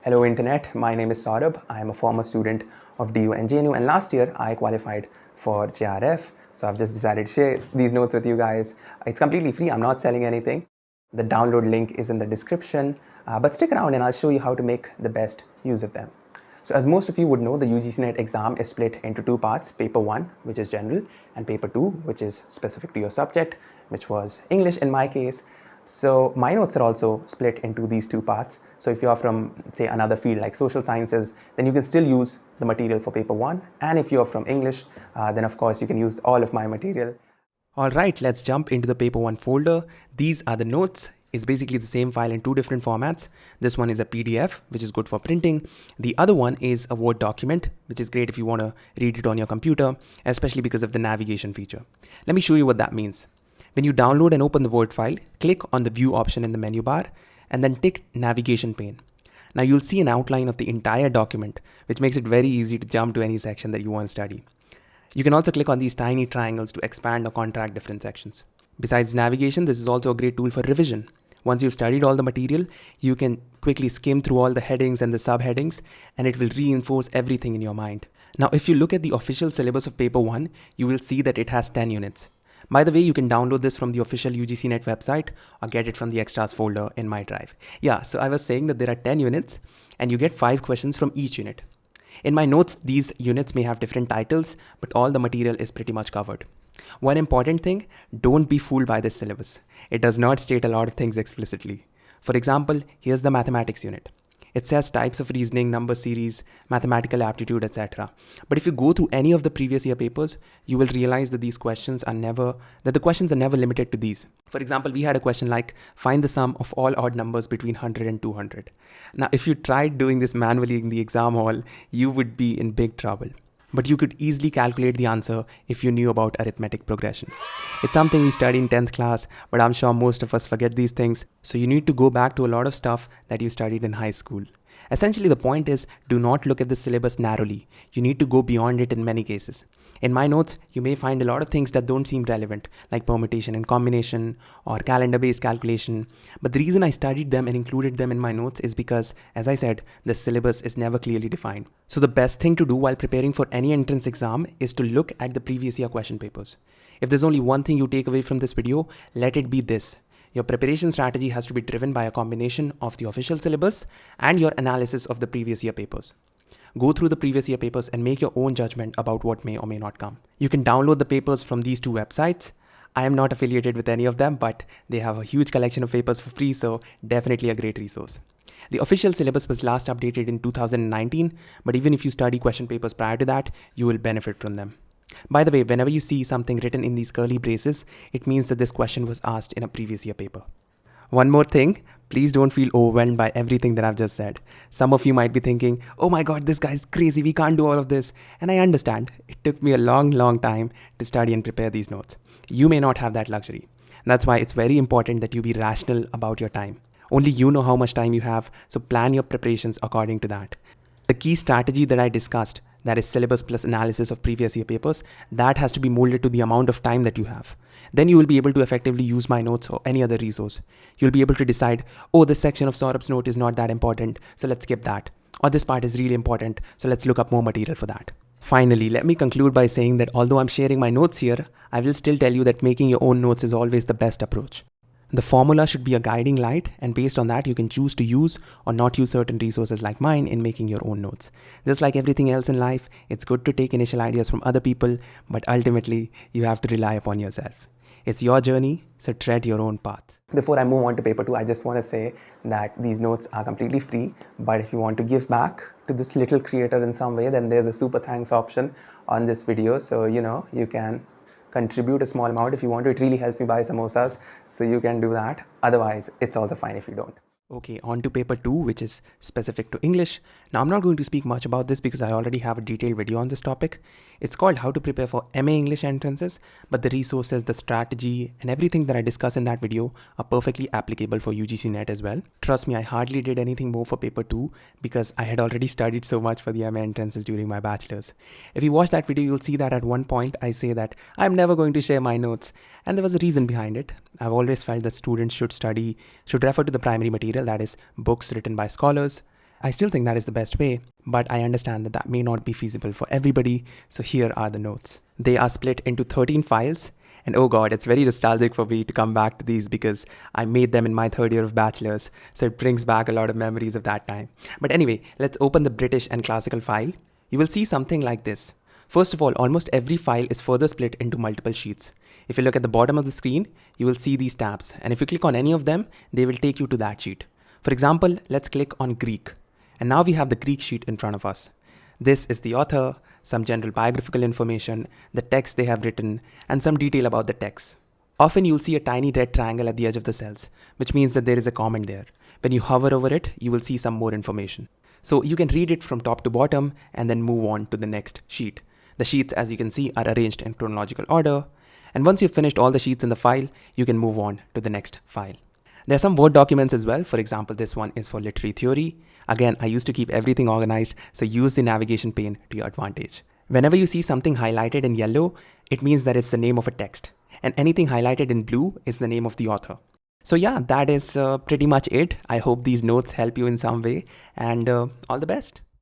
Hello Internet, my name is Sourabh. I am a former student of DU and JNU, and last year I qualified for JRF. So I've just decided to share these notes with you guys. It's completely free, I'm not selling anything. The download link is in the description, but stick around and I'll show you how to make the best use of them. So as most of you would know, the UGC NET exam is split into two parts, paper 1, which is general, and paper 2, which is specific to your subject, which was English in my case. So my notes are also split into these two parts. So if you are from, say, another field like social sciences, then you can still use the material for paper 1. And if you are from English, then of course you can use all of my material. All right, let's jump into the paper 1 folder. These are the notes. It's basically the same file in two different formats. This one is a PDF, which is good for printing. The other one is a Word document, which is great if you want to read it on your computer, especially because of the navigation feature. Let me show you what that means. When you download and open the Word file, click on the View option in the menu bar and then tick Navigation pane. Now you'll see an outline of the entire document, which makes it very easy to jump to any section that you want to study. You can also click on these tiny triangles to expand or contract different sections. Besides navigation, this is also a great tool for revision. Once you've studied all the material, you can quickly skim through all the headings and the subheadings, and it will reinforce everything in your mind. Now, if you look at the official syllabus of paper 1, you will see that it has 10 units. By the way, you can download this from the official UGC NET website or get it from the extras folder in my drive. Yeah, so I was saying that there are 10 units and you get 5 questions from each unit. In my notes, these units may have different titles, but all the material is pretty much covered. One important thing, don't be fooled by this syllabus. It does not state a lot of things explicitly. For example, here's the mathematics unit. It says types of reasoning, number series, mathematical aptitude, etc. But if you go through any of the previous year papers, you will realize that the questions are never limited to these. For example, we had a question like, find the sum of all odd numbers between 100 and 200. Now, if you tried doing this manually in the exam hall, you would be in big trouble. But you could easily calculate the answer if you knew about arithmetic progression. It's something we study in 10th class, but I'm sure most of us forget these things, so you need to go back to a lot of stuff that you studied in high school. Essentially, the point is, do not look at the syllabus narrowly. You need to go beyond it in many cases. In my notes, you may find a lot of things that don't seem relevant, like permutation and combination or calendar-based calculation. But the reason I studied them and included them in my notes is because, as I said, the syllabus is never clearly defined. So the best thing to do while preparing for any entrance exam is to look at the previous year question papers. If there's only one thing you take away from this video, let it be this. Your preparation strategy has to be driven by a combination of the official syllabus and your analysis of the previous year papers. Go through the previous year papers and make your own judgment about what may or may not come. You can download the papers from these two websites. I am not affiliated with any of them, but they have a huge collection of papers for free, so definitely a great resource. The official syllabus was last updated in 2019, but even if you study question papers prior to that, you will benefit from them. By the way, whenever you see something written in these curly braces, it means that this question was asked in a previous year paper. One more thing, please don't feel overwhelmed by everything that I've just said. Some of you might be thinking, oh my god, this guy's crazy, we can't do all of this. And I understand, it took me a long time to study and prepare these notes. You may not have that luxury. That's why it's very important that you be rational about your time. Only you know how much time you have, so plan your preparations according to that. The key strategy that I discussed, that is syllabus plus analysis of previous year papers, that has to be molded to the amount of time that you have. Then you will be able to effectively use my notes or any other resource. You'll be able to decide, oh, this section of Saurabh's note is not that important, so let's skip that. Or this part is really important, so let's look up more material for that. Finally, let me conclude by saying that although I'm sharing my notes here, I will still tell you that making your own notes is always the best approach. The formula should be a guiding light, and based on that, you can choose to use or not use certain resources like mine in making your own notes. Just like everything else in life, it's good to take initial ideas from other people, but ultimately, you have to rely upon yourself. It's your journey, so tread your own path. Before I move on to paper 2, I just want to say that these notes are completely free, but if you want to give back to this little creator in some way, then there's a super thanks option on this video, so you can contribute a small amount if you want to. It really helps me buy samosas, so you can do that. Otherwise, it's also fine if you don't. Okay, on to paper 2, which is specific to English. Now, I'm not going to speak much about this because I already have a detailed video on this topic. It's called How to Prepare for MA English Entrances, but the resources, the strategy, and everything that I discuss in that video are perfectly applicable for UGC NET as well. Trust me, I hardly did anything more for paper 2 because I had already studied so much for the MA entrances during my bachelor's. If you watch that video, you'll see that at one point I say that I'm never going to share my notes, and there was a reason behind it. I've always felt that students should refer to the primary material, that is books written by scholars, I still think that is the best way, but I understand that that may not be feasible for everybody, so here are the notes. They are split into 13 files, and oh god, it's very nostalgic for me to come back to these because I made them in my third year of bachelor's, so it brings back a lot of memories of that time. But anyway, let's open the British and classical file. You will see something like this. First of all, almost every file is further split into multiple sheets. If you look at the bottom of the screen, you will see these tabs, and if you click on any of them, they will take you to that sheet. For example, let's click on Greek. And now we have the Greek sheet in front of us. This is the author, some general biographical information, the text they have written, and some detail about the text. Often you'll see a tiny red triangle at the edge of the cells, which means that there is a comment there. When you hover over it, you will see some more information. So you can read it from top to bottom and then move on to the next sheet. The sheets, as you can see, are arranged in chronological order. And once you've finished all the sheets in the file, you can move on to the next file. There are some Word documents as well. For example, this one is for literary theory. Again, I used to keep everything organized, so use the navigation pane to your advantage. Whenever you see something highlighted in yellow, it means that it's the name of a text. And anything highlighted in blue is the name of the author. So yeah, that is pretty much it. I hope these notes help you in some way, and all the best.